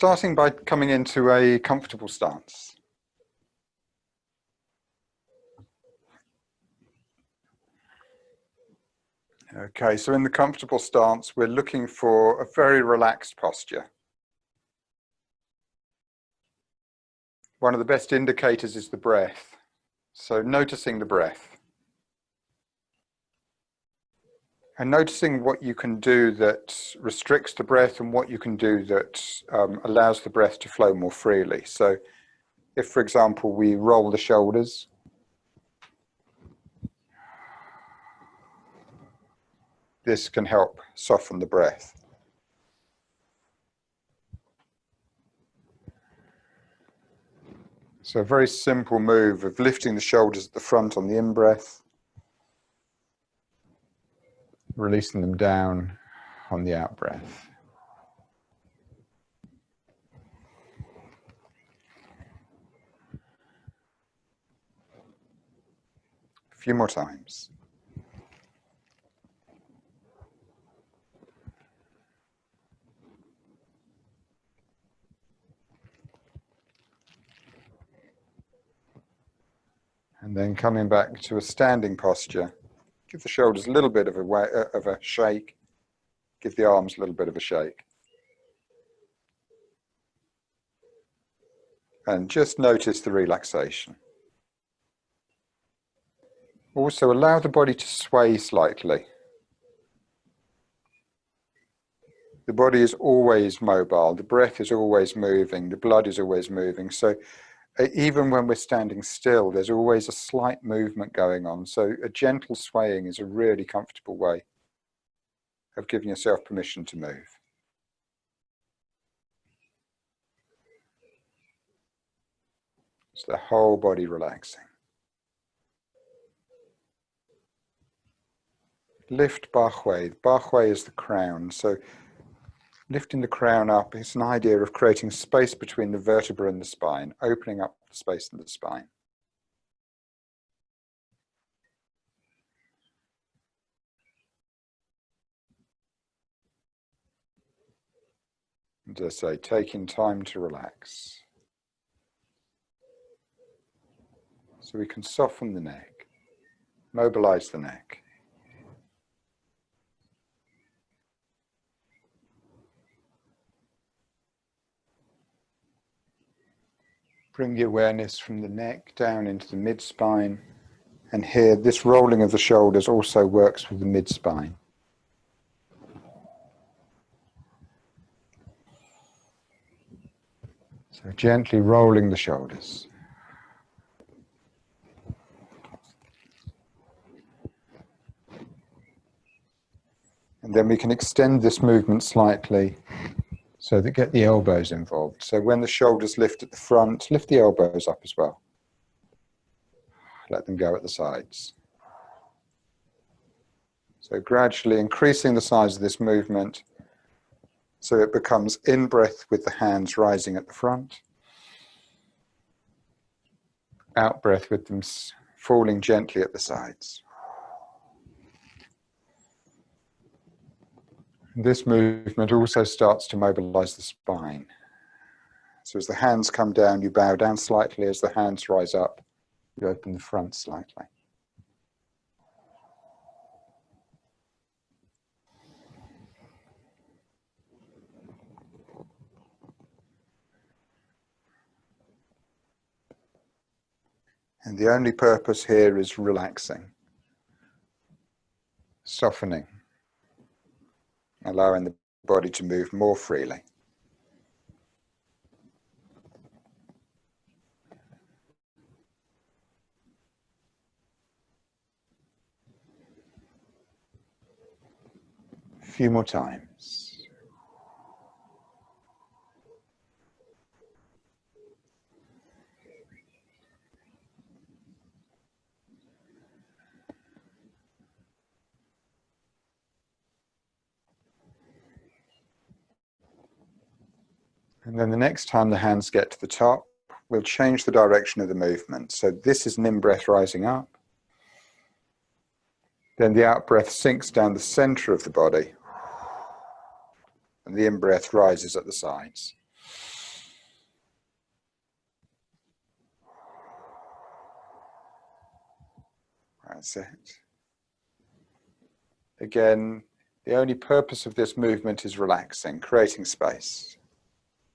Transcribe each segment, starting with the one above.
Starting by coming into a comfortable stance. Okay, so in the comfortable stance, we're looking for a very relaxed posture. One of the best indicators is the breath. So noticing the breath. And noticing what you can do that restricts the breath and what you can do that allows the breath to flow more freely. So if, for example, we roll the shoulders, this can help soften the breath. So a very simple move of lifting the shoulders at the front on the in-breath, releasing them down on the out-breath. A few more times. And then coming back to a standing posture, give the shoulders a little bit of a shake, give the arms a little bit of a shake. And just notice the relaxation. Also allow the body to sway slightly. The body is always mobile, the breath is always moving, the blood is always moving. So even when we're standing still, there's always a slight movement going on. So a gentle swaying is a really comfortable way of giving yourself permission to move. It's the whole body relaxing. Lift Bachwei. Bachwei is the crown. So lifting the crown up is an idea of creating space between the vertebra and the spine, opening up the space in the spine. And as I say, taking time to relax. So we can soften the neck, mobilize the neck. Bring the awareness from the neck down into the mid-spine, and here this rolling of the shoulders also works with the mid-spine. So gently rolling the shoulders. And then we can extend this movement slightly so that get the elbows involved. So when the shoulders lift at the front, lift the elbows up as well. Let them go at the sides. So gradually increasing the size of this movement so it becomes in-breath with the hands rising at the front, out-breath with them falling gently at the sides. This movement also starts to mobilize the spine. So as the hands come down, you bow down slightly. As the hands rise up, you open the front slightly. And the only purpose here is relaxing, softening, allowing the body to move more freely. A few more times. And then the next time the hands get to the top, we'll change the direction of the movement. So this is an in-breath rising up. Then the out-breath sinks down the center of the body. And the in-breath rises at the sides. That's it. Again, the only purpose of this movement is relaxing, creating space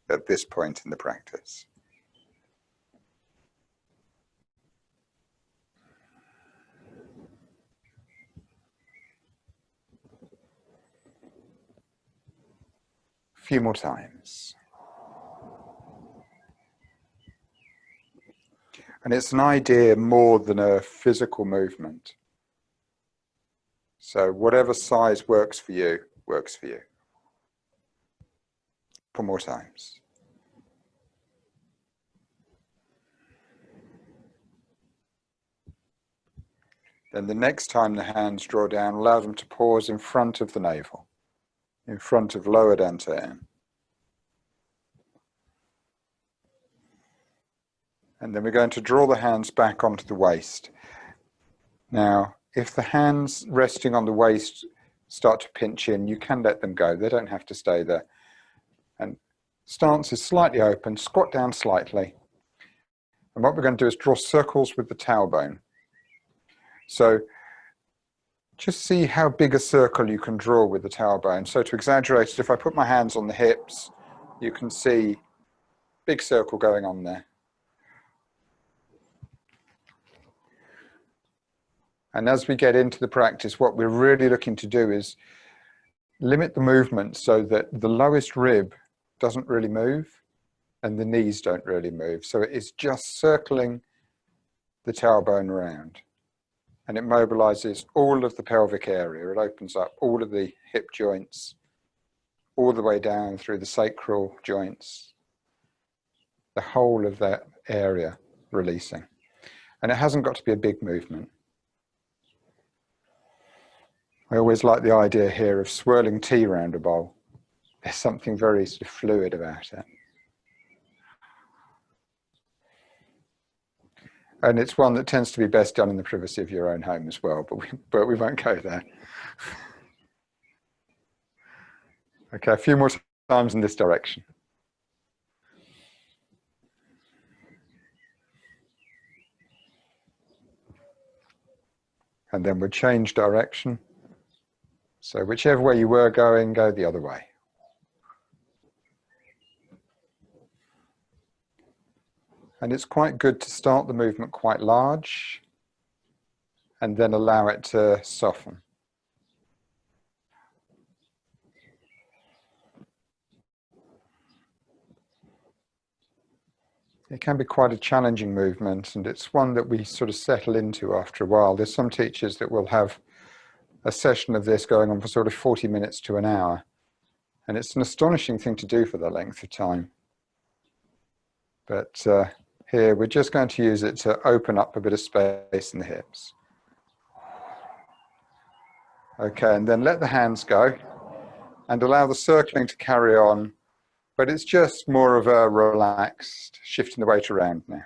at this point in the practice. A few more times. And it's an idea more than a physical movement. So whatever size works for you, works for you. A couple more times. Then the next time the hands draw down, allow them to pause in front of the navel, in front of lower dantian. And then we're going to draw the hands back onto the waist. Now, if the hands resting on the waist start to pinch in, you can let them go. They don't have to stay there. And stance is slightly open, squat down slightly. And what we're going to do is draw circles with the tailbone. So just see how big a circle you can draw with the tailbone. So to exaggerate it, if I put my hands on the hips, you can see big circle going on there. And as we get into the practice, what we're really looking to do is limit the movement so that the lowest rib doesn't really move and the knees don't really move. So it is just circling the tailbone around, and it mobilizes all of the pelvic area. It opens up all of the hip joints, all the way down through the sacral joints, the whole of that area releasing. And it hasn't got to be a big movement. I always like the idea here of swirling tea around a bowl. There's something very sort of fluid about it. And it's one that tends to be best done in the privacy of your own home as well, but we won't go there. Okay, a few more times in this direction. And then we'll change direction. So whichever way you were going, go the other way. And it's quite good to start the movement quite large and then allow it to soften. It can be quite a challenging movement, and it's one that we sort of settle into after a while. There's some teachers that will have a session of this going on for sort of 40 minutes to an hour. And it's an astonishing thing to do for that length of time. But here, we're just going to use it to open up a bit of space in the hips. Okay, and then let the hands go and allow the circling to carry on. But it's just more of a relaxed, shifting the weight around now.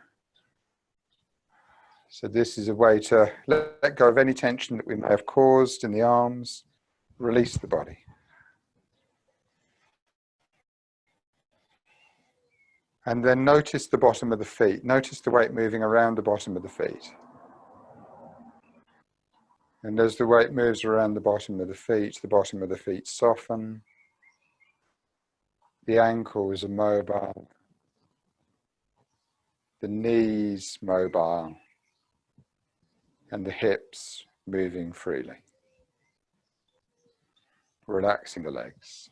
So this is a way to let go of any tension that we may have caused in the arms, release the body. And then notice the bottom of the feet. Notice the weight moving around the bottom of the feet. And as the weight moves around the bottom of the feet soften. The ankles are mobile. The knees mobile. And the hips moving freely. Relaxing the legs.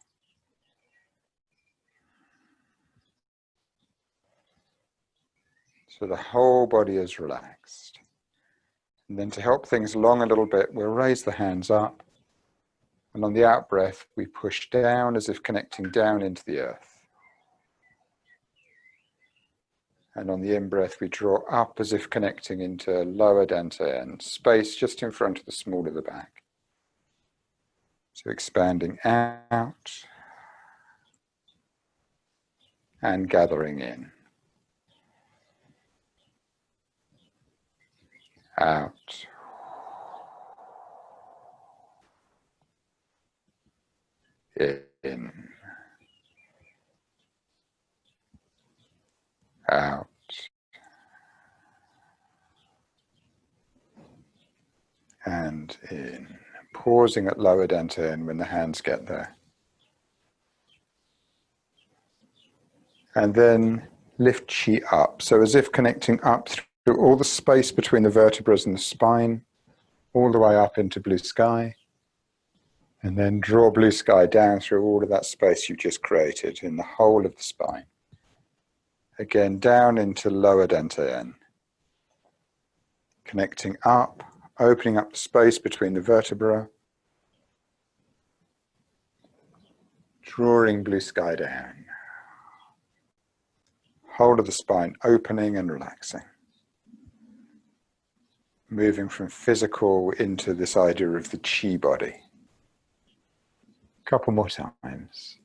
So the whole body is relaxed. And then to help things along a little bit, we'll raise the hands up. And on the out breath, we push down as if connecting down into the earth. And on the in breath, we draw up as if connecting into lower dantian, space just in front of the small of the back. So expanding out and gathering in. Out. In. Out. and in. Pausing at lower dantian when the hands get there. And then lift chi up. So as if connecting up through all the space between the vertebrae and the spine, all the way up into blue sky. And then draw blue sky down through all of that space you've just created in the whole of the spine. Again, down into lower dantian. Connecting up, opening up the space between the vertebrae. Drawing blue sky down. Whole of the spine opening and relaxing. Moving from physical into this idea of the chi body. A couple more times.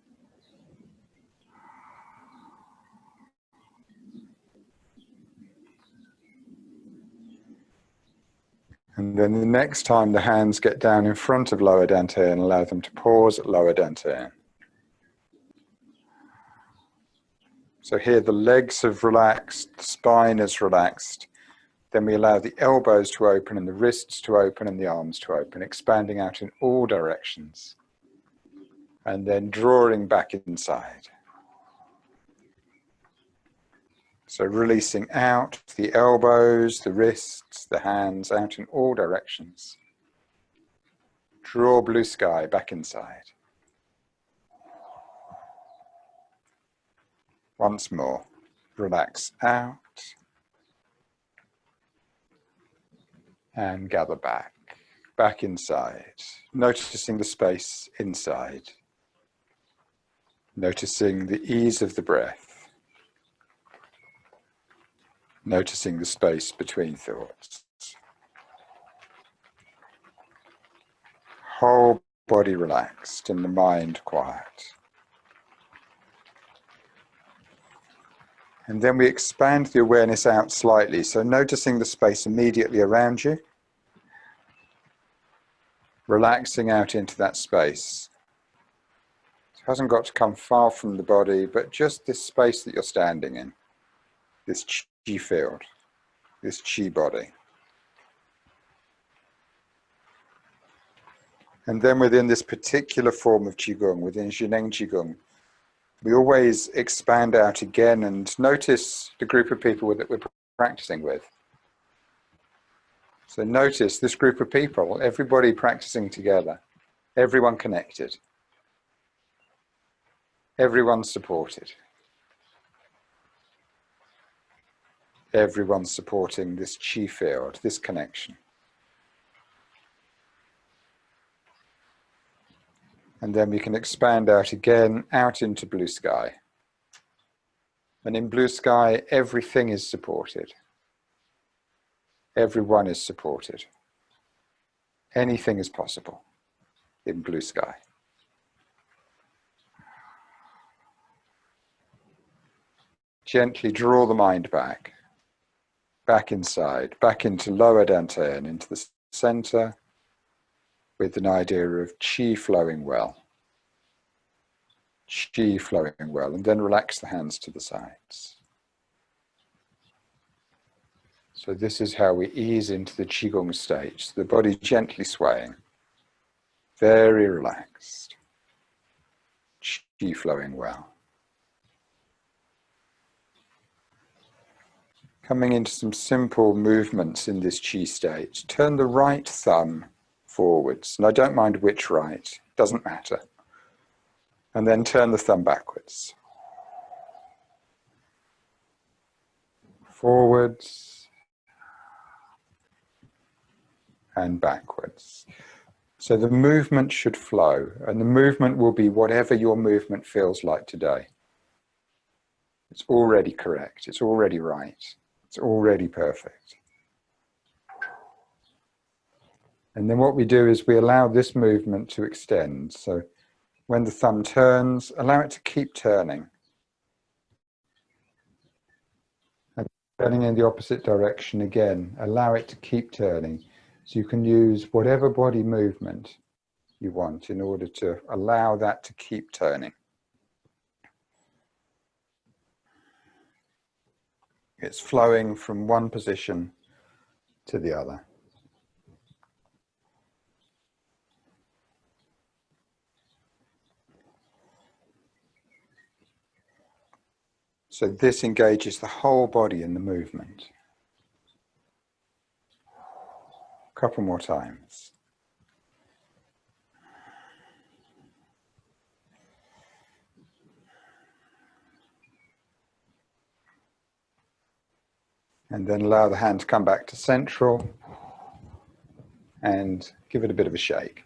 And then the next time the hands get down in front of lower dantian, allow them to pause at lower dantian. So here the legs have relaxed, the spine is relaxed. Then we allow the elbows to open and the wrists to open and the arms to open, expanding out in all directions. And then drawing back inside. So releasing out the elbows, the wrists, the hands out in all directions. Draw blue sky back inside. Once more, relax out and gather back inside, noticing the space inside, noticing the ease of the breath, noticing the space between thoughts. Whole body relaxed and the mind quiet. And then we expand the awareness out slightly, so noticing the space immediately around you, relaxing out into that space. It hasn't got to come far from the body, but just this space that you're standing in, this chi field, this chi body. And then within this particular form of Qigong, within Qigong, we always expand out again and notice the group of people that we're practicing with. So notice this group of people, everybody practicing together, everyone connected, everyone supported. Everyone supporting this chi field, this connection. And then we can expand out again, out into blue sky. And in blue sky, everything is supported. Everyone is supported. Anything is possible in blue sky. Gently draw the mind back inside, back into lower dantian, into the center, with an idea of chi flowing well. Chi flowing well, and then relax the hands to the sides. So this is how we ease into the Qigong state, so the body gently swaying, very relaxed, Qi flowing well. Coming into some simple movements in this Qi state. Turn the right thumb forwards, and I don't mind which right, doesn't matter. And then turn the thumb backwards. Forwards and backwards. So the movement should flow, and the movement will be whatever your movement feels like today. It's already correct, it's already right, it's already perfect. And then what we do is we allow this movement to extend. So when the thumb turns, allow it to keep turning. And turning in the opposite direction again, allow it to keep turning. So you can use whatever body movement you want in order to allow that to keep turning. It's flowing from one position to the other. So this engages the whole body in the movement. A couple more times. And then allow the hand to come back to central and give it a bit of a shake.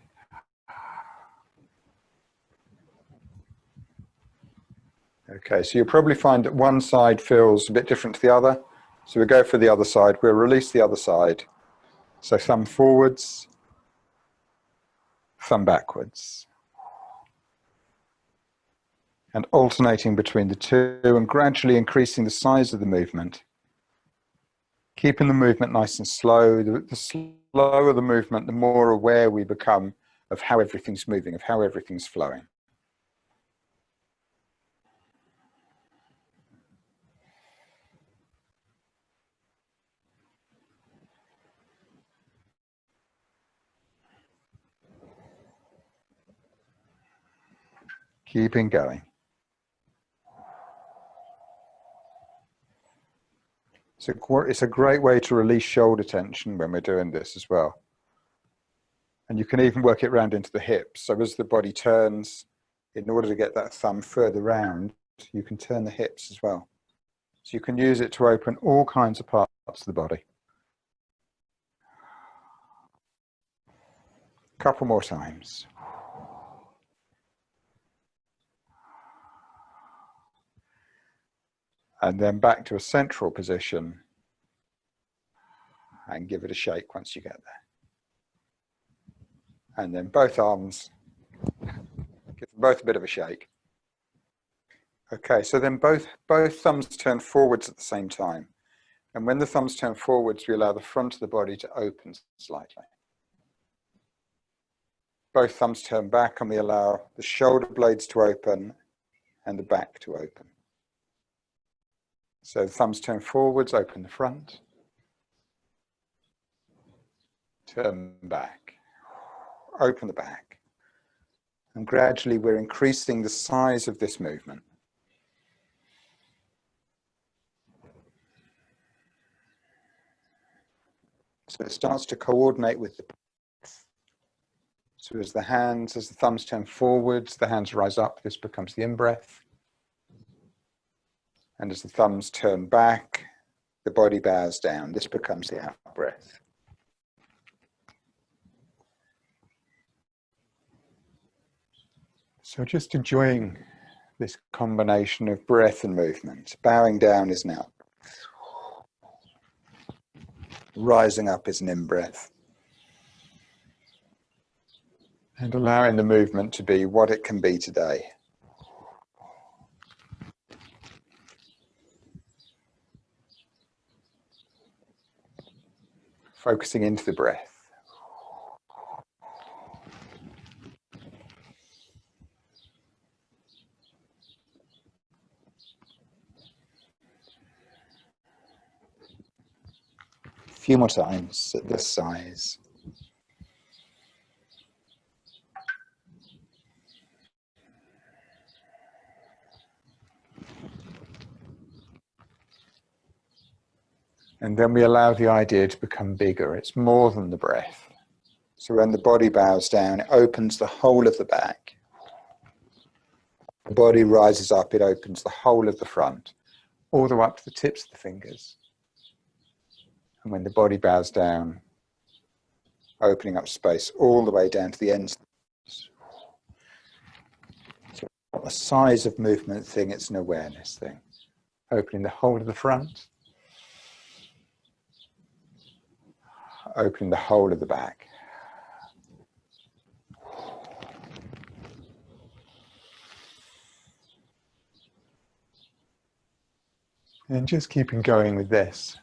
Okay, so you'll probably find that one side feels a bit different to the other. So we go for the other side, we'll release the other side. So thumb forwards, thumb backwards. And alternating between the two and gradually increasing the size of the movement. Keeping the movement nice and slow. The slower the movement, the more aware we become of how everything's moving, of how everything's flowing. Keeping going. It's a great way to release shoulder tension when we're doing this as well. And you can even work it round into the hips. So as the body turns, in order to get that thumb further round, you can turn the hips as well. So you can use it to open all kinds of parts of the body. A couple more times. And then back to a central position and give it a shake once you get there. And then both arms, give them both a bit of a shake. Okay, so then both thumbs turn forwards at the same time. And when the thumbs turn forwards, we allow the front of the body to open slightly. Both thumbs turn back and we allow the shoulder blades to open and the back to open. So the thumbs turn forwards, open the front. Turn back, open the back. And gradually we're increasing the size of this movement. So it starts to coordinate with the breath. So as the thumbs turn forwards, the hands rise up, this becomes the in-breath. And as the thumbs turn back, the body bows down, this becomes the out-breath. So just enjoying this combination of breath and movement. Bowing down is an out. Rising up is an in-breath. And allowing the movement to be what it can be today. Focusing into the breath. A few more times at this size. And then we allow the idea to become bigger. It's more than the breath. So when the body bows down, it opens the whole of the back. The body rises up, it opens the whole of the front, all the way up to the tips of the fingers. And when the body bows down, opening up space all the way down to the ends. So it's not a size of movement thing, it's an awareness thing. Opening the whole of the front. Opening the whole of the back. And just keeping going with this.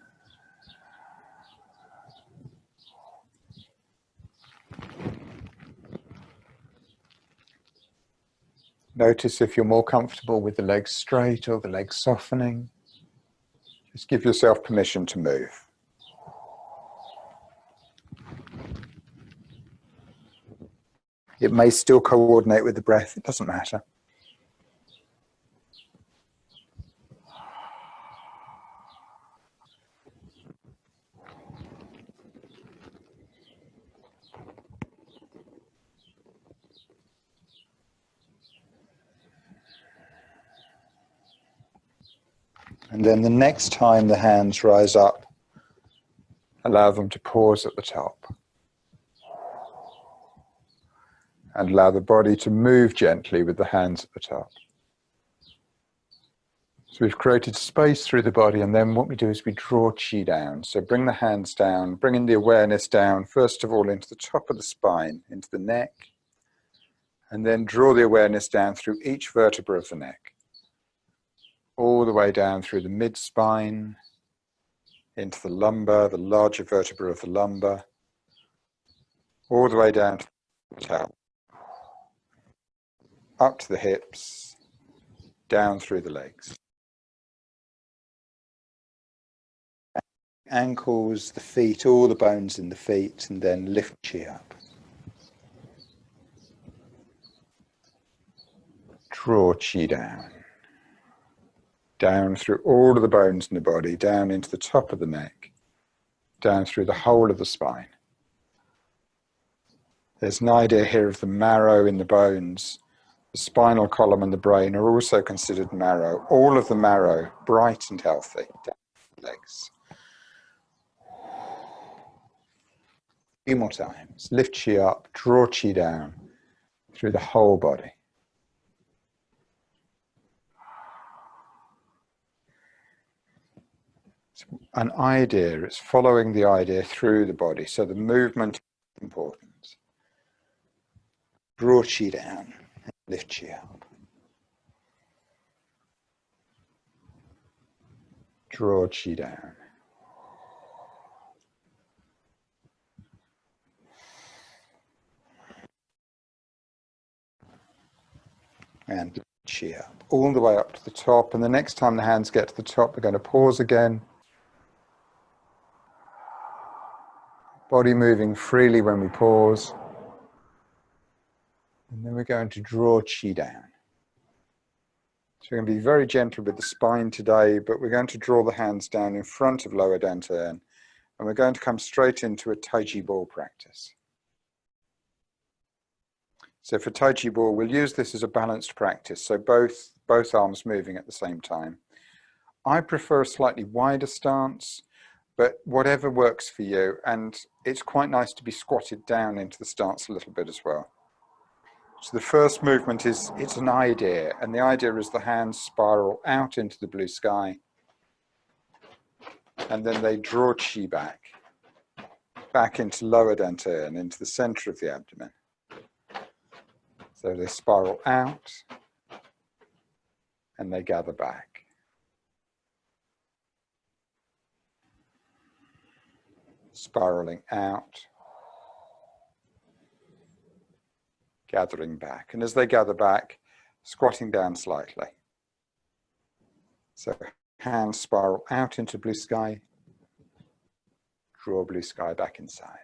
Notice if you're more comfortable with the legs straight or the legs softening. Just give yourself permission to move. It may still coordinate with the breath, it doesn't matter. And then the next time the hands rise up, allow them to pause at the top. And allow the body to move gently with the hands at the top. So we've created space through the body, and then what we do is we draw Qi down. So bring the hands down, bringing the awareness down, first of all into the top of the spine, into the neck, and then draw the awareness down through each vertebra of the neck, all the way down through the mid-spine, into the lumbar, the larger vertebra of the lumbar, all the way down to the tail, up to the hips, down through the legs. Ankles, the feet, all the bones in the feet, and then lift Qi up. Draw Qi down. Down through all of the bones in the body, down into the top of the neck, down through the whole of the spine. There's an idea here of the marrow in the bones. The spinal column and the brain are also considered marrow. All of the marrow, bright and healthy. Down the legs. A few more times. Lift Qi up, draw Qi down through the whole body. It's an idea, it's following the idea through the body, so the movement is important. Draw Qi down, and lift Qi up. Draw Qi down. And Qi up, all the way up to the top. And the next time the hands get to the top, we're going to pause again. Body moving freely when we pause. And then we're going to draw Qi down. So we're going to be very gentle with the spine today, but we're going to draw the hands down in front of lower dantian. And we're going to come straight into a Tai Chi ball practice. So for Tai Chi ball, we'll use this as a balanced practice. So both arms moving at the same time. I prefer a slightly wider stance, but whatever works for you. And it's quite nice to be squatted down into the stance a little bit as well. So the first movement is, it's an idea. And the idea is the hands spiral out into the blue sky. And then they draw Qi back into lower dantian, into the center of the abdomen. So they spiral out and they gather back. Spiraling out, gathering back. And as they gather back, squatting down slightly. So hands spiral out into blue sky, draw blue sky back inside.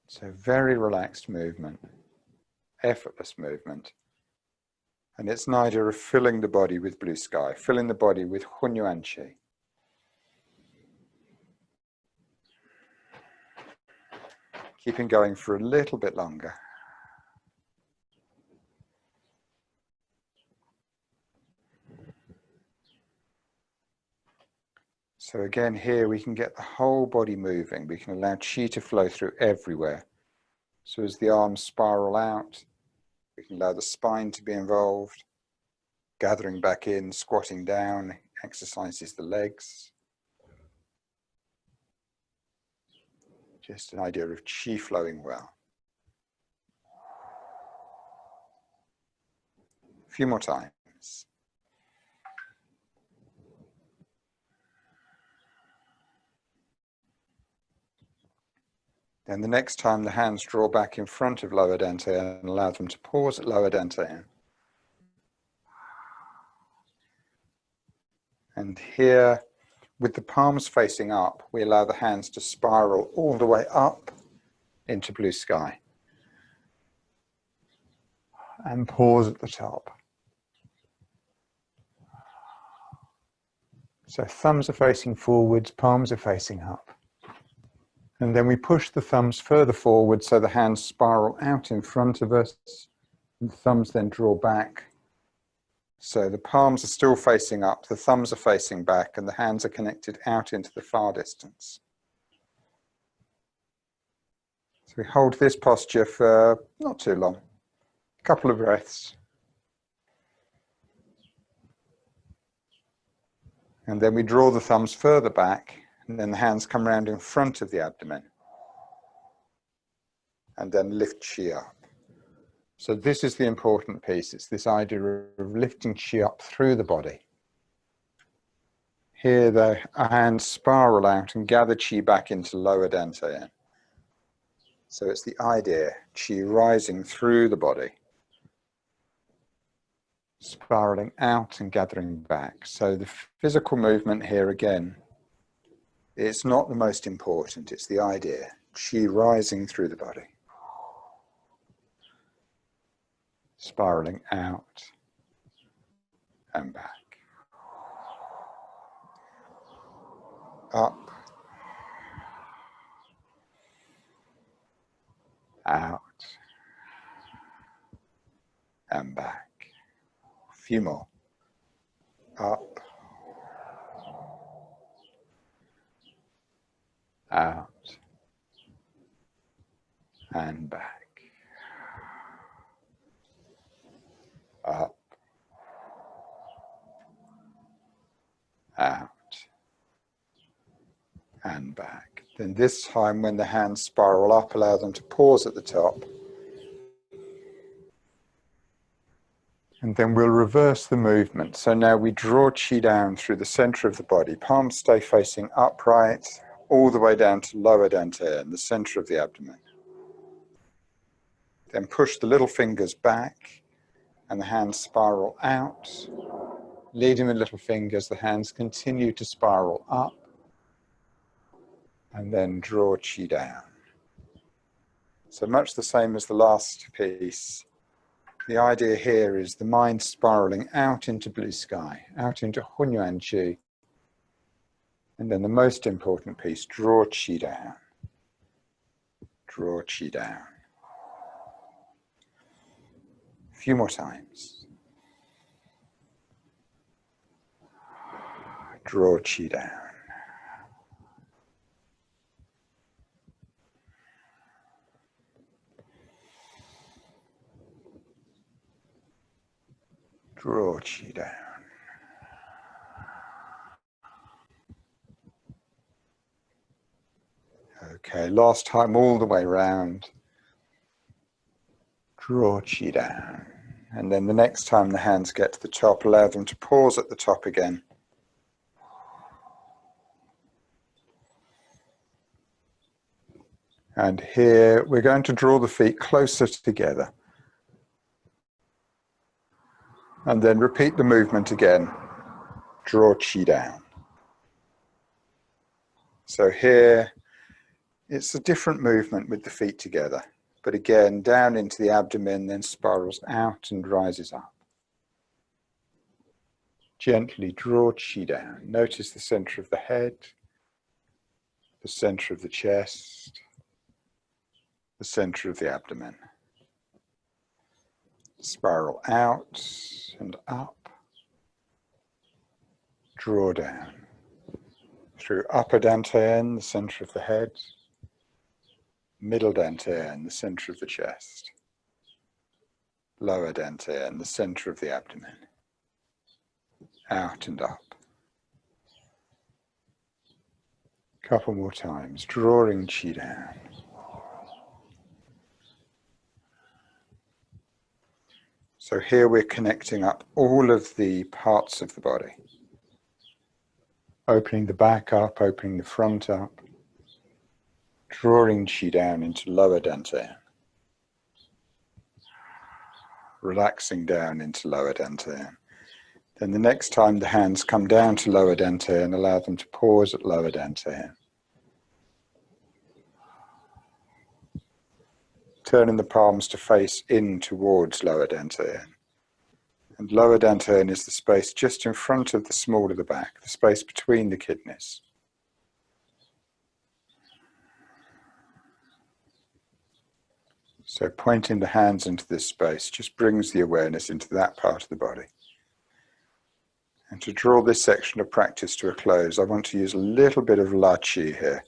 So very relaxed movement, effortless movement. And it's an idea of filling the body with blue sky, filling the body with Hunyuan Qi. Keeping going for a little bit longer. So again, here we can get the whole body moving. We can allow Qi to flow through everywhere. So as the arms spiral out, we can allow the spine to be involved. Gathering back in, squatting down, exercises the legs. Just an idea of Qi flowing well. A few more times. Then the next time the hands draw back in front of lower dantian and allow them to pause at lower dantian. And here, with the palms facing up, we allow the hands to spiral all the way up into blue sky. And pause at the top. So thumbs are facing forwards, palms are facing up. And then we push the thumbs further forward so the hands spiral out in front of us, And the thumbs then draw back. So the palms are still facing up, the thumbs are facing back, and the hands are connected out into the far distance. So we hold this posture for not too long, a couple of breaths. And then we draw the thumbs further back, and then the hands come round in front of the abdomen. And then lift chi up. So this is the important piece. It's this idea of lifting chi up through the body. Here the hands spiral out and gather chi back into lower dantian. So it's the idea, chi rising through the body, spiraling out and gathering back. So the physical movement here again, it's not the most important, it's the idea, chi rising through the body. Spiraling out and back. Up, out, and back. A few more. Up, out, and back. Up, out, and back. Then this time when the hands spiral up, allow them to pause at the top. And then we'll reverse the movement. So now we draw chi down through the center of the body. Palms stay facing upright, all the way down to lower dantian, the center of the abdomen. Then push the little fingers back and the hands spiral out. Leading the little fingers, the hands continue to spiral up. And then draw chi down. So much the same as the last piece. The idea here is the mind spiraling out into blue sky, out into Hunyuan Chi. And then the most important piece, draw chi down. Draw chi down. A few more times. Draw chi down. Draw chi down. Okay, last time all the way round. Draw chi down. And then the next time the hands get to the top, allow them to pause at the top again. And here we're going to draw the feet closer together. And then repeat the movement again. Draw chi down. So here, it's a different movement with the feet together. But again, down into the abdomen, then spirals out and rises up. Gently draw chi down. Notice the center of the head, the center of the chest, the center of the abdomen. Spiral out and up. Draw down. Through upper dantian, the center of the head. Middle dantian, the center of the chest. Lower dantian, the center of the abdomen. Out and up. Couple more times, drawing chi down. So here we're connecting up all of the parts of the body. Opening the back up, opening the front up. Drawing chi down into lower dantian. Relaxing down into lower dantian. Then the next time the hands come down to lower dantian, allow them to pause at lower dantian. Turning the palms to face in towards lower dantian. And lower dantian is the space just in front of the small of the back, the space between the kidneys. So pointing the hands into this space just brings the awareness into that part of the body. And to draw this section of practice to a close, I want to use a little bit of La Qi here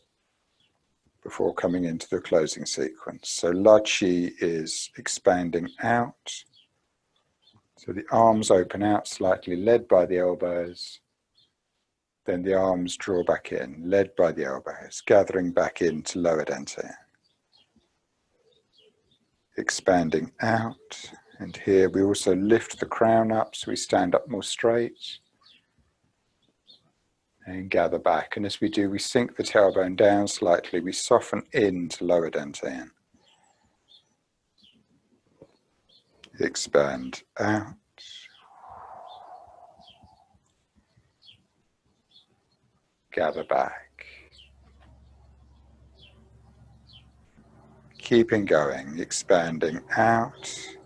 before coming into the closing sequence. So La Qi is expanding out. So the arms open out slightly, led by the elbows. Then the arms draw back in, led by the elbows, gathering back into lower dantian. Expanding out, and here we also lift the crown up so we stand up more straight. And gather back, and as we do, we sink the tailbone down slightly, we soften into lower dantian. Expand out. Gather back. Keeping going, expanding out.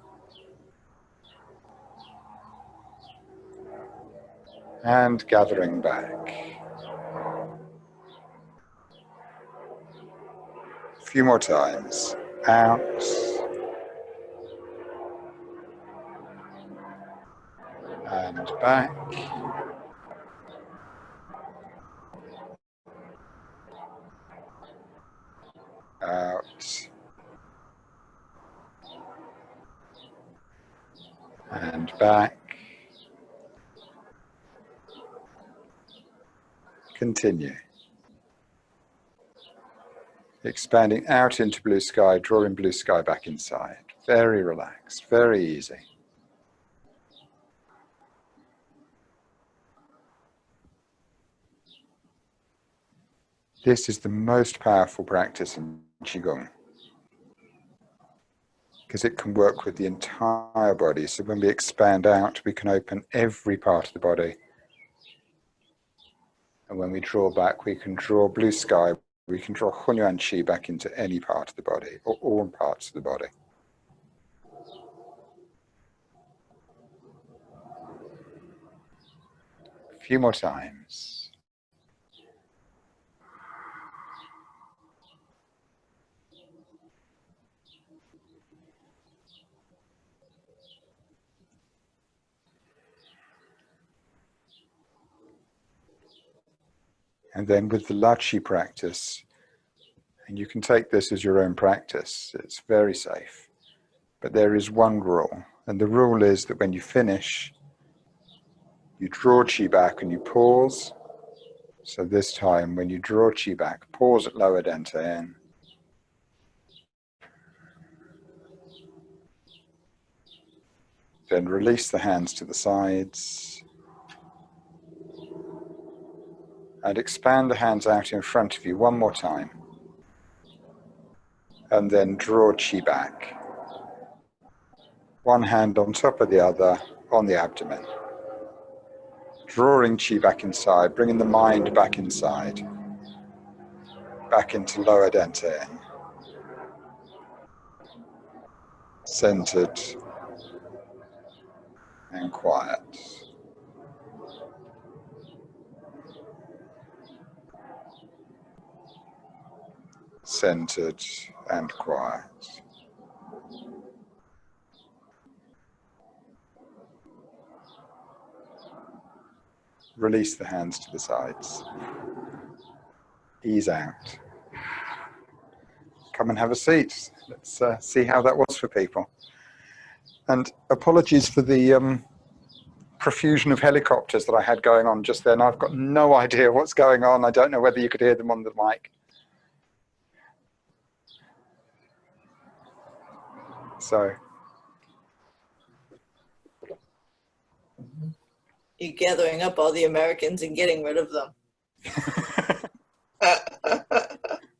And gathering back. A few more times. Out. And back. Out. And back. Continue. Expanding out into blue sky, drawing blue sky back inside. Very relaxed, very easy. This is the most powerful practice in Qigong, because it can work with the entire body. So when we expand out, we can open every part of the body. And when we draw back, we can draw blue sky, we can draw Hunyuan Qi back into any part of the body, or all parts of the body. A few more times. And then with the La Qi practice, and you can take this as your own practice, it's very safe. But there is one rule, and the rule is that when you finish, you draw Qi back and you pause. So this time, when you draw Qi back, pause at lower dantian. Then release the hands to the sides. And expand the hands out in front of you one more time. And then draw Qi back. One hand on top of the other on the abdomen. Drawing Qi back inside, bringing the mind back inside. Back into lower dantian. Centered and quiet. Centered and quiet. Release the hands to the sides. Ease out. Come and have a seat. Let's see how that was for people. And apologies for the profusion of helicopters that I had going on just then. I've got no idea what's going on. I don't know whether you could hear them on the mic. So. You're gathering up all the Americans and getting rid of them.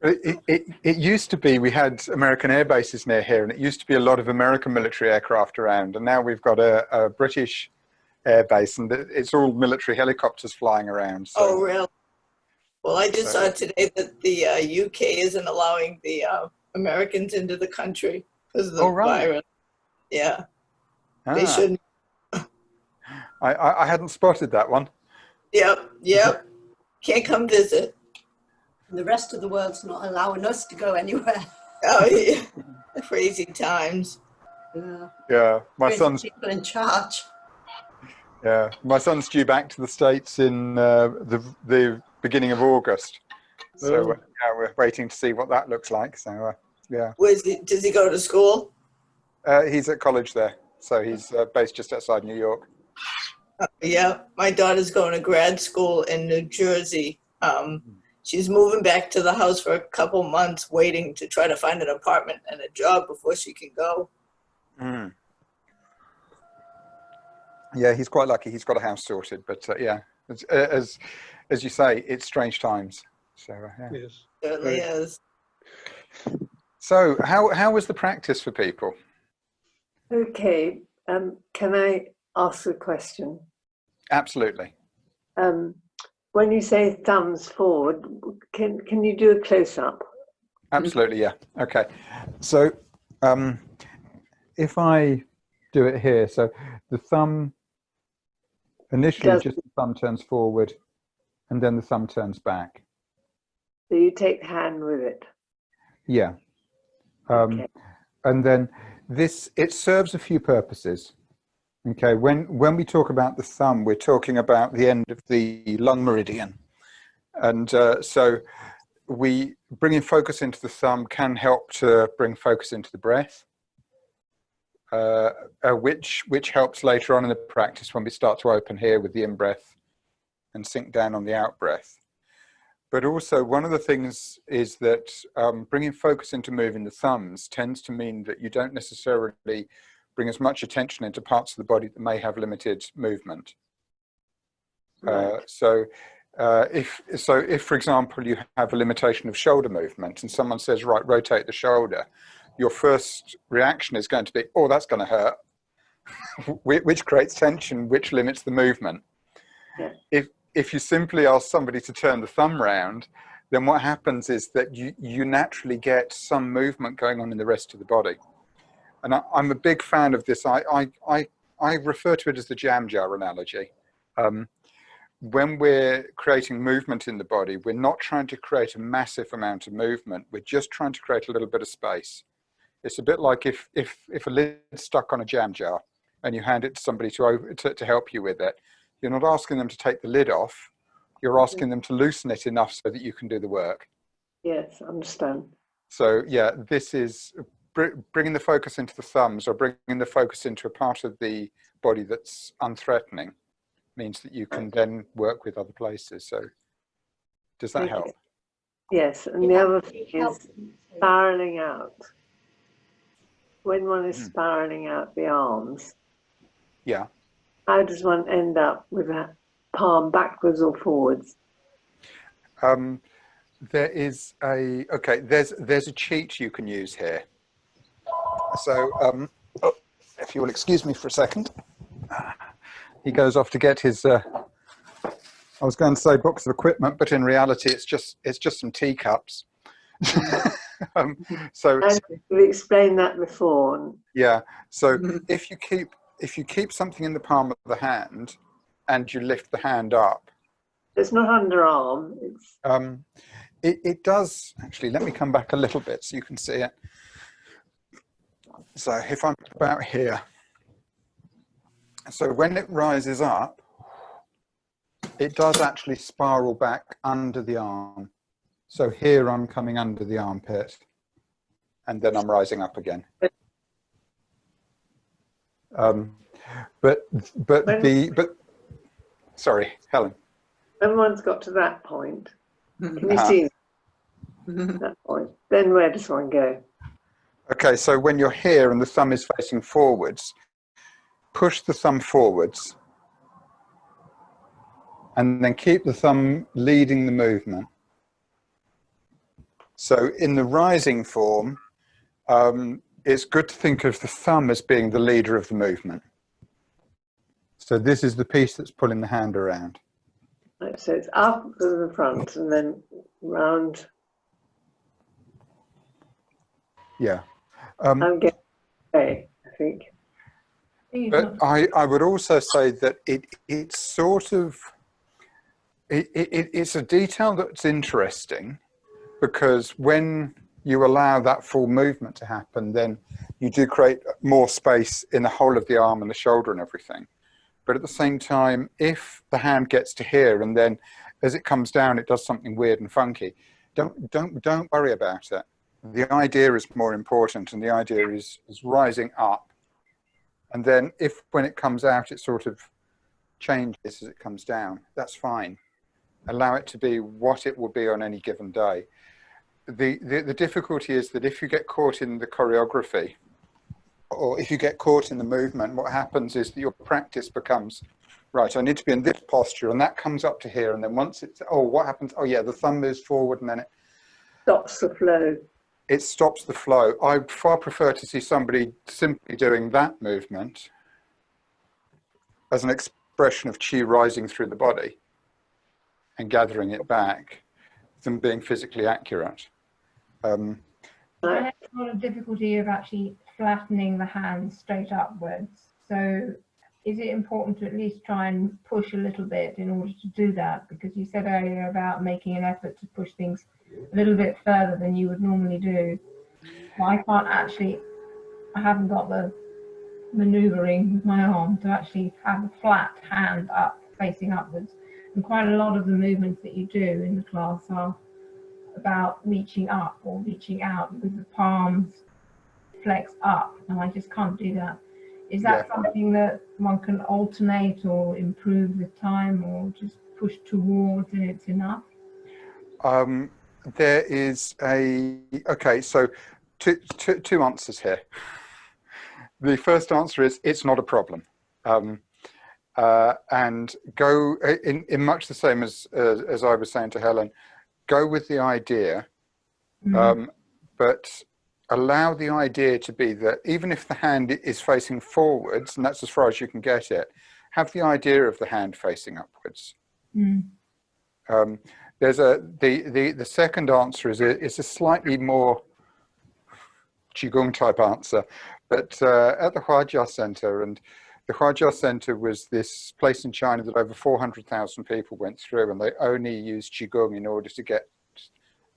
It used to be, we had American air bases near here, and it used to be a lot of American military aircraft around, and now we've got a British air base, and it's all military helicopters flying around. So. Oh, really? Well, I just saw today that the UK isn't allowing the Americans into the country because of the virus. Yeah, they shouldn't. I hadn't spotted that one. Yep. Can't come visit. And the rest of the world's not allowing us to go anywhere. Oh, yeah. Crazy times. Yeah. Yeah, my Crazy son's people in charge. yeah, my son's due back to the States in the beginning of August. So yeah, we're waiting to see what that looks like. So yeah. Does he go to school? He's at college there, so he's based just outside New York. Yeah, my daughter's going to grad school in New Jersey. She's moving back to the house for a couple months, waiting to try to find an apartment and a job before she can go. Mm. Yeah, he's quite lucky. He's got a house sorted, but yeah, as you say, it's strange times. So yeah. Yes. Certainly is. So how was the practice for people? Okay, can I ask a question? Absolutely. When you say thumbs forward, can you do a close-up? Absolutely, yeah. Okay. So if I do it here, so the thumb, initially just the thumb turns forward and then the thumb turns back. So you take the hand with it? Yeah. Okay. And then it serves a few purposes. Okay, when we talk about the thumb, we're talking about the end of the lung meridian. And so bringing focus into the thumb can help to bring focus into the breath, which helps later on in the practice when we start to open here with the in-breath and sink down on the out-breath. But also one of the things is that bringing focus into moving the thumbs tends to mean that you don't necessarily bring as much attention into parts of the body that may have limited movement. Right. So if, for example, you have a limitation of shoulder movement and someone says, right, rotate the shoulder, your first reaction is going to be, oh, that's going to hurt, which creates tension, which limits the movement. Yeah. If you simply ask somebody to turn the thumb round, then what happens is that you naturally get some movement going on in the rest of the body. And I'm a big fan of this. I refer to it as the jam jar analogy. When we're creating movement in the body, we're not trying to create a massive amount of movement. We're just trying to create a little bit of space. It's a bit like if a lid's stuck on a jam jar and you hand it to somebody to help you with it, you're not asking them to take the lid off. You're asking them to loosen it enough so that you can do the work. Yes, I understand. So yeah, this is bringing the focus into the thumbs or bringing the focus into a part of the body that's unthreatening means that you can then work with other places. So does that help? Yes, and the other thing is spiraling out. When one is spiraling out the arms, yeah, how does one end up with a palm backwards or forwards? There is there's a cheat you can use here. So if you will excuse me for a second, he goes off to get his I was going to say box of equipment, but in reality it's just some teacups. So you've explained that before. Yeah, so if you keep something in the palm of the hand and you lift the hand up, it's not underarm. It's it does actually. Let me come back a little bit so you can see it. So if I'm about here, so when it rises up, it does actually spiral back under the arm. So here I'm coming under the armpit, and then I'm rising up again. But sorry, Helen. When one's got to that point, can you see that point? Then where does one go? Okay, so when you're here and the thumb is facing forwards, push the thumb forwards, and then keep the thumb leading the movement. So in the rising form, it's good to think of the thumb as being the leader of the movement. So this is the piece that's pulling the hand around. Right, so it's up to the front and then round. Yeah. I'm getting away, I think. But I would also say that it's sort of, it's a detail that's interesting, because when you allow that full movement to happen, then you do create more space in the whole of the arm and the shoulder and everything. But at the same time, if the hand gets to here and then as it comes down, it does something weird and funky, don't worry about it. The idea is more important, and the idea is rising up. And then if when it comes out, it sort of changes as it comes down, that's fine. Allow it to be what it will be on any given day. The difficulty is that if you get caught in the choreography, or if you get caught in the movement, what happens is that your practice becomes, right, I need to be in this posture, and that comes up to here, and then once it's, oh, what happens? Oh yeah, the thumb moves forward, and then it stops the flow. It stops the flow. I far prefer to see somebody simply doing that movement as an expression of qi rising through the body and gathering it back than being physically accurate. I have a lot of difficulty of actually flattening the hands straight upwards. So is it important to at least try and push a little bit in order to do that? Because you said earlier about making an effort to push things a little bit further than you would normally do. Well, I can't actually, I haven't got the maneuvering with my arm to actually have a flat hand up, facing upwards. And quite a lot of the movements that you do in the class are about reaching up or reaching out with the palms flexed up, and I just can't do that. Is that something that one can alternate or improve with time, or just push towards and it's enough? There is okay, so two answers here. The first answer is it's not a problem. And go in much the same as I was saying to Helen, go with the idea, but allow the idea to be that even if the hand is facing forwards, and that's as far as you can get it, have the idea of the hand facing upwards. There's the second answer is a slightly more Qigong type answer, but at the Huajia Center, and the Huajia Center was this place in China that over 400,000 people went through, and they only used Qigong in order to get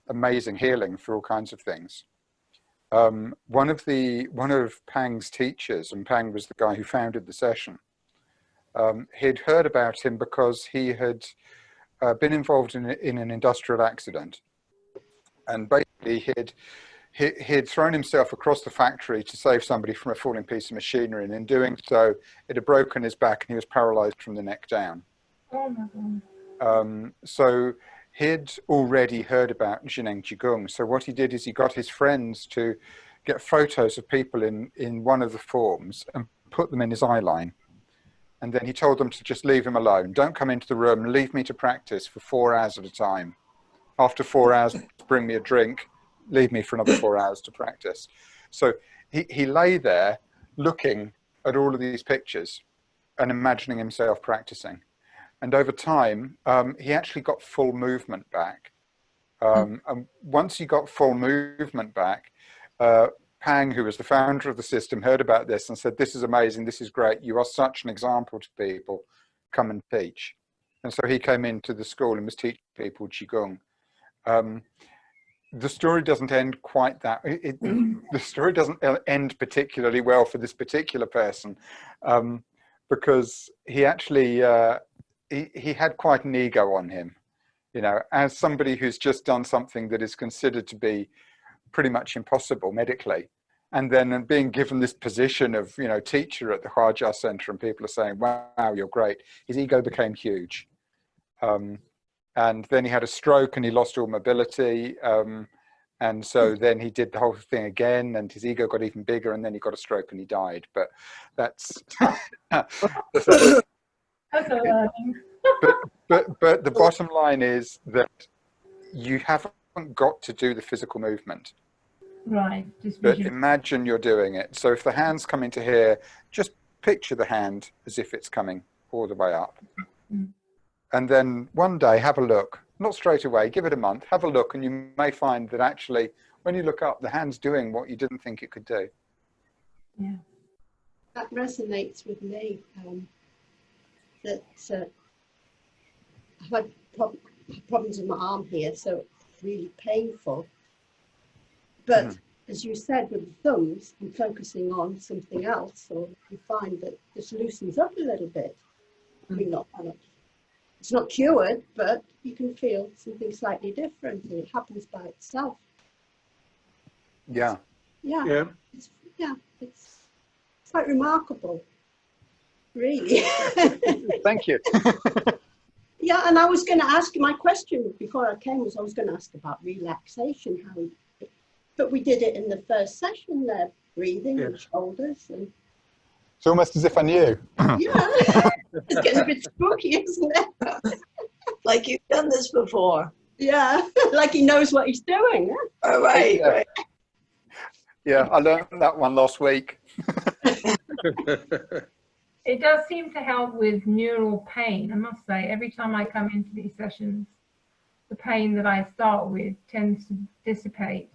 amazing healing for all kinds of things. One of Pang's teachers, and Pang was the guy who founded the session, he'd heard about him because he had been involved in an industrial accident, and basically he'd thrown himself across the factory to save somebody from a falling piece of machinery, and in doing so, it had broken his back and he was paralyzed from the neck down. Oh my God. So he'd already heard about Qigong. So what he did is he got his friends to get photos of people in one of the forms and put them in his eye line. And then he told them to just leave him alone. Don't come into the room, leave me to practice for 4 hours at a time. After 4 hours, bring me a drink, leave me for another 4 hours to practice. So he lay there looking at all of these pictures and imagining himself practicing. And over time, he actually got full movement back. And once he got full movement back, Pang, who was the founder of the system, heard about this and said, this is amazing, this is great, you are such an example to people, come and teach. And so he came into the school and was teaching people Qigong. The story doesn't end quite that, the story doesn't end particularly well for this particular person, because he actually, he had quite an ego on him, you know, as somebody who's just done something that is considered to be pretty much impossible medically, and then being given this position of, you know, teacher at the Huajia Center, and people are saying, wow, you're great. His ego became huge. And then he had a stroke and he lost all mobility. And so then he did the whole thing again, and his ego got even bigger, and then he got a stroke and he died. But that's, but the bottom line is that you haven't got to do the physical movement. Right. But imagine you're doing it. So if the hand's coming to here, just picture the hand as if it's coming all the way up. And then one day, have a look. Not straight away, give it a month, have a look, and you may find that actually, when you look up, the hand's doing what you didn't think it could do. Yeah. That resonates with me. That I've had problems with my arm here, so it's really painful. But as you said, with the thumbs and focusing on something else, or you find that this loosens up a little bit. I mean, it's not cured, but you can feel something slightly different, and it happens by itself. Yeah. Yeah. It's quite remarkable, really. Thank you. Yeah, and I was going to ask, my question before I came was I was going to ask about relaxation, but we did it in the first session there, breathing and shoulders. And It's almost as if I knew. yeah, it's getting a bit spooky, isn't it? Like you've done this before. Yeah, like he knows what he's doing. Huh? Oh, right, Yeah. right. Yeah, I learned that one last week. It does seem to help with neural pain, I must say. Every time I come into these sessions, the pain that I start with tends to dissipate.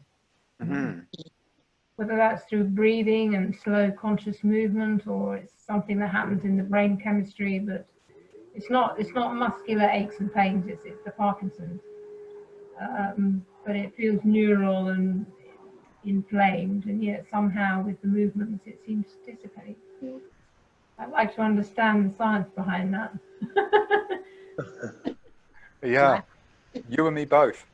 Whether that's through breathing and slow conscious movement, or it's something that happens in the brain chemistry, but it's not muscular aches and pains, it's the Parkinson's. But it feels neural and inflamed, and yet somehow with the movements it seems to dissipate. I'd like to understand the science behind that. Yeah, you and me both.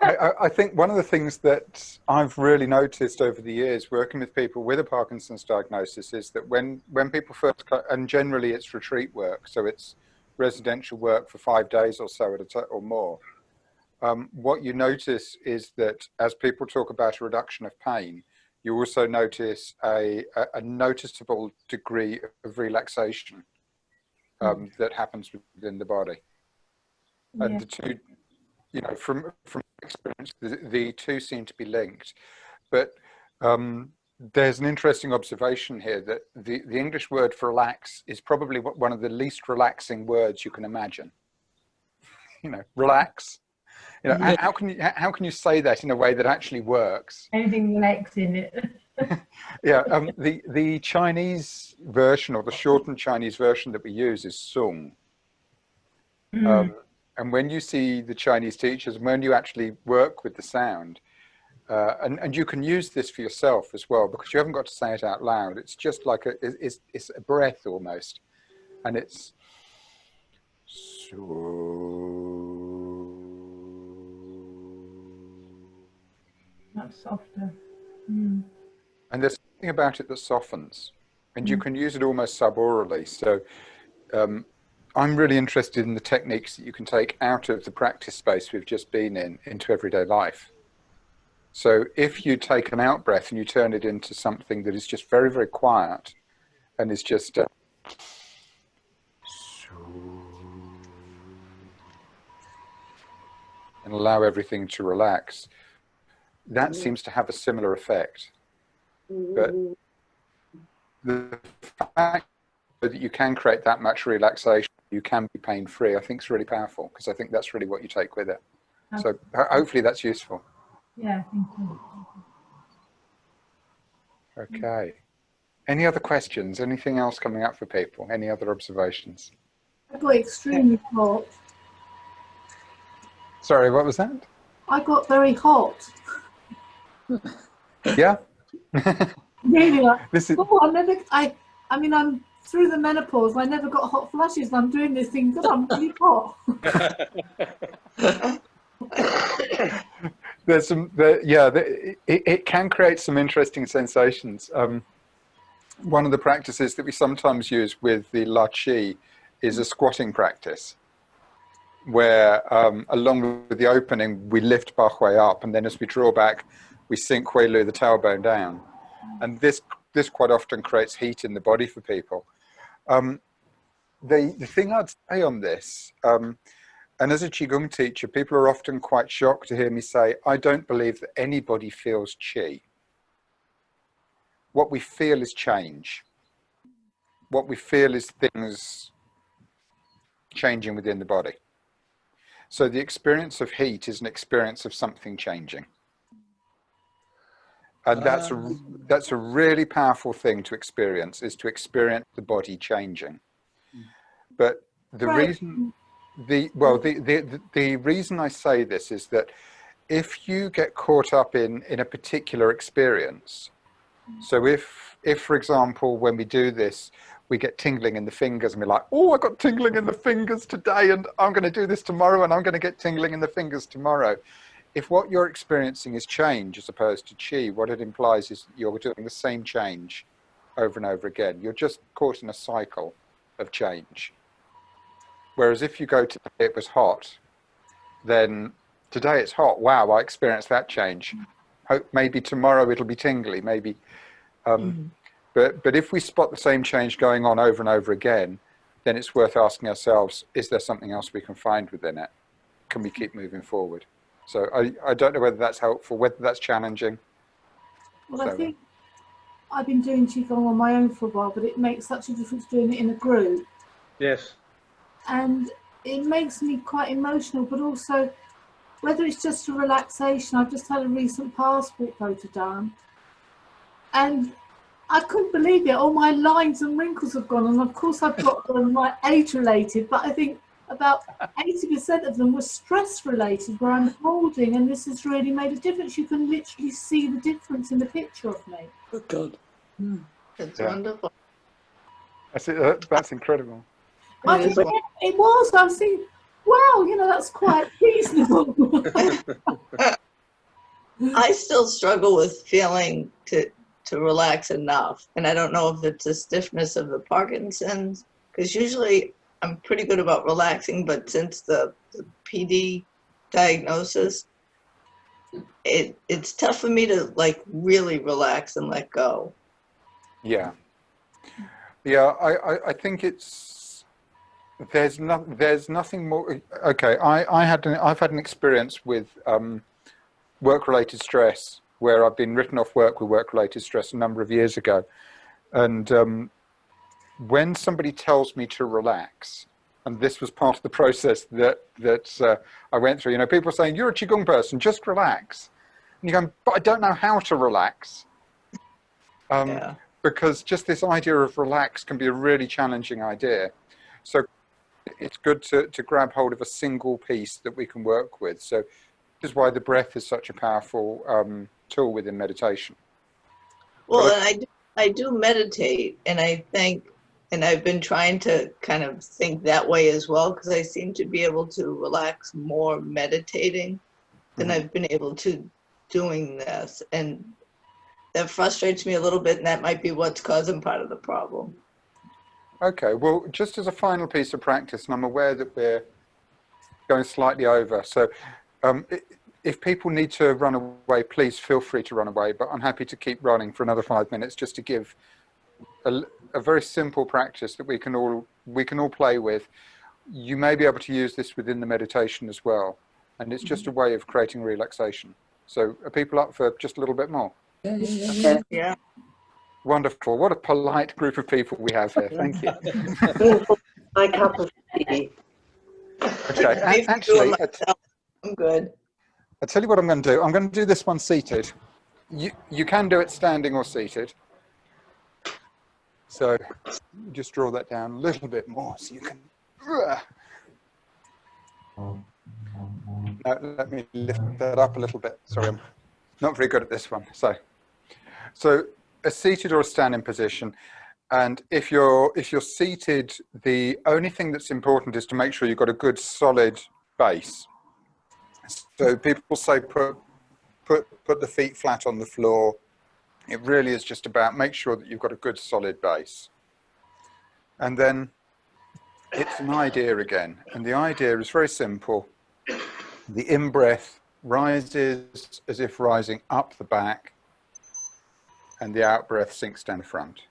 I think one of the things that I've really noticed over the years working with people with a Parkinson's diagnosis is that when people first, and generally it's retreat work, so it's residential work for 5 days or so at a time or more, what you notice is that as people talk about a reduction of pain, you also notice a noticeable degree of relaxation that happens within the body. And the two, you know, from experience, the two seem to be linked. But there's an interesting observation here that the English word for relax is probably one of the least relaxing words you can imagine. You know, relax. You know, how can you say that in a way that actually works? Anything relax in it. Yeah, the Chinese version, or the shortened Chinese version that we use, is sung. And when you see the Chinese teachers, and when you actually work with the sound, and you can use this for yourself as well, because you haven't got to say it out loud. It's just like it's a breath almost, and it's Much softer. And there's something about it that softens, and you can use it almost subaurally. So I'm really interested in the techniques that you can take out of the practice space we've just been in into everyday life. So if you take an out breath and you turn it into something that is just very, very quiet and is just and allow everything to relax, that seems to have a similar effect. But the fact that you can create that much relaxation, you can be pain-free, I think is really powerful, because I think that's really what you take with it. So hopefully that's useful. Yeah, thank you. Okay. Any other questions? Anything else coming up for people? Any other observations? I got extremely hot. Sorry, what was that? I got very hot. Yeah. Really, like, This is... I mean, I'm through the menopause. I never got hot flashes, and I'm doing this thing because I'm really hot. There's some, it can create some interesting sensations. One of the practices that we sometimes use with the La Chi is a squatting practice, where along with the opening, we lift halfway up, and then as we draw back, we sink Huilu, the tailbone, down. And this quite often creates heat in the body for people. The thing I'd say on this, and as a Qigong teacher, people are often quite shocked to hear me say, I don't believe that anybody feels Qi. What we feel is change. What we feel is things changing within the body. So the experience of heat is an experience of something changing. And that's a really powerful thing to experience, is to experience the body changing. But the reason, the reason I say this is that if you get caught up in a particular experience, so if for example, when we do this, we get tingling in the fingers and we're like, oh, I got tingling in the fingers today and I'm going to do this tomorrow and I'm going to get tingling in the fingers tomorrow. If what you're experiencing is change as opposed to Qi, what it implies is you're doing the same change over and over again. You're just caught in a cycle of change. Whereas if you go to it was hot, then today it's hot. Wow, I experienced that change. Hope maybe tomorrow it'll be tingly, maybe. But if we spot the same change going on over and over again, then it's worth asking ourselves, is there something else we can find within it? Can we keep moving forward? So I don't know whether that's helpful, whether that's challenging. Well, I think I've been doing Qigong on my own for a while, but it makes such a difference doing it in a group. Yes. And it makes me quite emotional, but also whether it's just for relaxation. I've just had a recent passport photo done and I couldn't believe it. All my lines and wrinkles have gone, and of course I've got them like age related, but I think about 80% of them were stress related, where I'm holding, and this has really made a difference. You can literally see the difference in the picture of me. Oh God. It's wonderful. That's incredible. I think it was. I was thinking, wow, you know, that's quite reasonable. I still struggle with feeling to relax enough. And I don't know if it's the stiffness of the Parkinson's, because usually I'm pretty good about relaxing, but since the PD diagnosis, it's tough for me to like really relax and let go. Yeah. I think it's there's nothing more. Okay, I've had an experience with work-related stress where I've been written off work with work-related stress a number of years ago, and when somebody tells me to relax, and this was part of the process that I went through. You know, people are saying, "You're a Qigong person, just relax," and you go, "But I don't know how to relax." Because just this idea of relax can be a really challenging idea. So it's good to grab hold of a single piece that we can work with. So this is why the breath is such a powerful tool within meditation. Well, and I do meditate, and I think, and I've been trying to kind of think that way as well, because I seem to be able to relax more meditating than I've been able to doing this. And that frustrates me a little bit, and that might be what's causing part of the problem. Okay, well, just as a final piece of practice, and I'm aware that we're going slightly over, so if people need to run away, please feel free to run away, but I'm happy to keep running for another 5 minutes just to give a very simple practice that we can all play with. You may be able to use this within the meditation as well, and it's just a way of creating relaxation. So are people up for just a little bit more? Yeah. Wonderful. What a polite group of people we have here. Thank you. My cup of tea. Okay, actually, I'm good. I'll tell you what I'm going to do. I'm going to do this one seated. You can do it standing or seated. So just draw that down a little bit more so you can... No, let me lift that up a little bit. Sorry, I'm not very good at this one. So a seated or a standing position. And if you're seated, the only thing that's important is to make sure you've got a good solid base. So people say put the feet flat on the floor. It really is just about make sure that you've got a good solid base. And then it's an idea again. And the idea is very simple. The in-breath rises as if rising up the back, and the out-breath sinks down the front.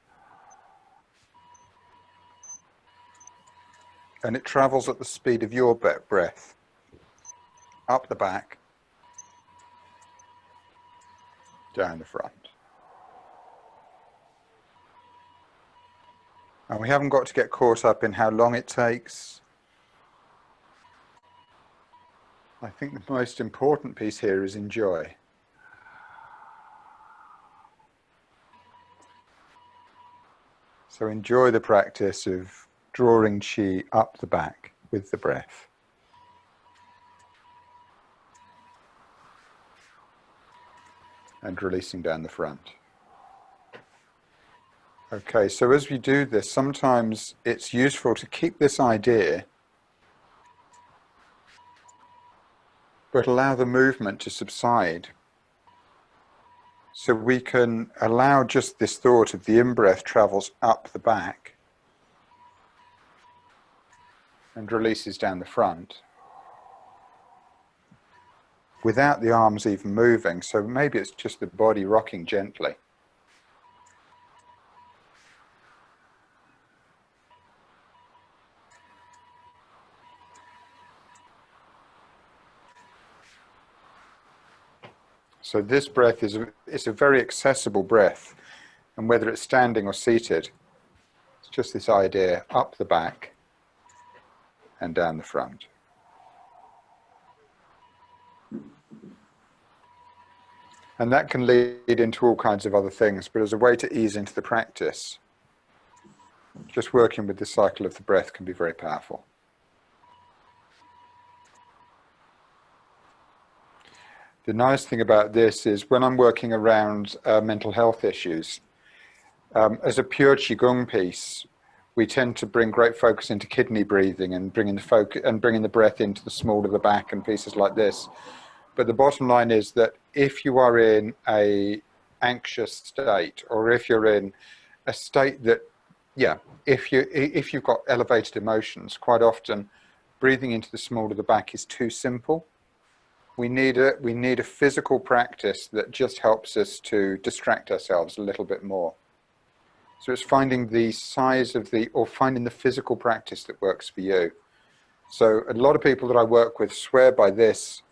And it travels at the speed of your breath, up the back, down the front. And we haven't got to get caught up in how long it takes. I think the most important piece here is enjoy. So enjoy the practice of drawing Qi up the back with the breath. and releasing down the front. Okay, so as we do this, sometimes it's useful to keep this idea, but allow the movement to subside. So we can allow just this thought of the in-breath travels up the back and releases down the front, without the arms even moving. So maybe it's just the body rocking gently. So this breath is a very accessible breath, and whether it's standing or seated, it's just this idea up the back and down the front. And that can lead into all kinds of other things, but as a way to ease into the practice, just working with the cycle of the breath can be very powerful. The nice thing about this is when I'm working around mental health issues, as a pure Qigong piece, we tend to bring great focus into kidney breathing and bringing the breath into the small of the back and pieces like this. But the bottom line is that if you are in a anxious state, or if you're in a state that, if you've got elevated emotions, quite often breathing into the small of the back is too simple. We need a physical practice that just helps us to distract ourselves a little bit more. So it's finding the size of finding the physical practice that works for you. So a lot of people that I work with swear by this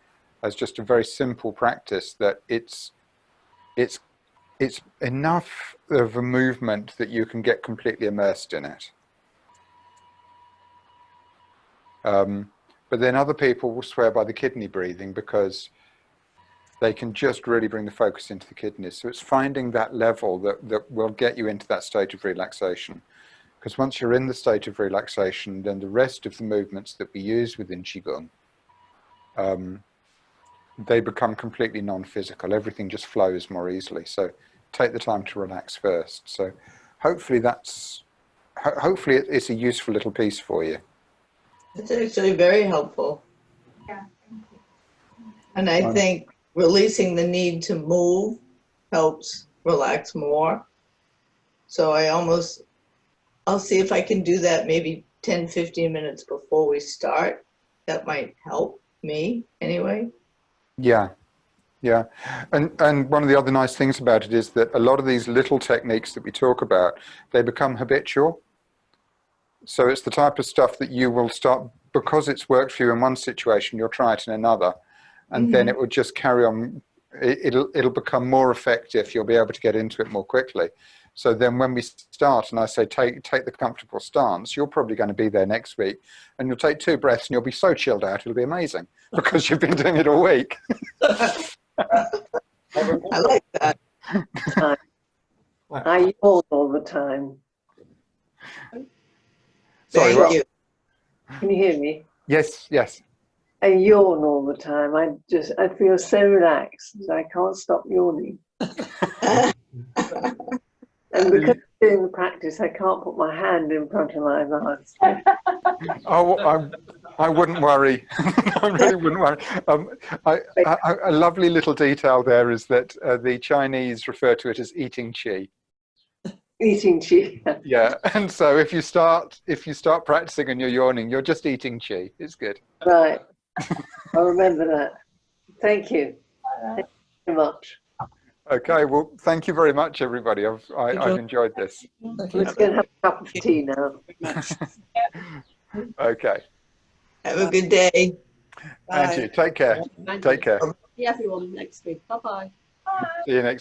as just a very simple practice, that it's enough of a movement that you can get completely immersed in it. But then other people will swear by the kidney breathing because they can just really bring the focus into the kidneys. So it's finding that level that will get you into that state of relaxation. Because once you're in the state of relaxation, then the rest of the movements that we use within Qigong, they become completely non-physical. Everything just flows more easily. So take the time to relax first. So hopefully it's a useful little piece for you. It's actually very helpful. Yeah, thank you. And I think releasing the need to move helps relax more. So I'll see if I can do that maybe 10, 15 minutes before we start. That might help me anyway. Yeah. And one of the other nice things about it is that a lot of these little techniques that we talk about, they become habitual. So it's the type of stuff that you will start, because it's worked for you in one situation, you'll try it in another, and then it will just carry on. It'll become more effective. You'll be able to get into it more quickly. So then when we start and I say take the comfortable stance, you're probably going to be there next week, and you'll take 2 breaths and you'll be so chilled out, it'll be amazing, because you've been doing it all week. I like that. I yawn all the time. Sorry, Thank you. Can you hear me? Yes. I yawn all the time. I feel so relaxed that I can't stop yawning. And because I'm doing the practice, I can't put my hand in front of my mouth. Oh, I wouldn't worry. I really wouldn't worry. A lovely little detail there is that the Chinese refer to it as eating qi. Eating qi. Yeah, and so if you start practicing and you're yawning, you're just eating qi. It's good. Right. I'll remember that. Thank you. Thank you very much. Okay, well, thank you very much, everybody. I've enjoyed this. Let's go and have a cup of tea now. Okay. Have a good day. And you, take care. Take care. See everyone next week. Bye-bye. See you next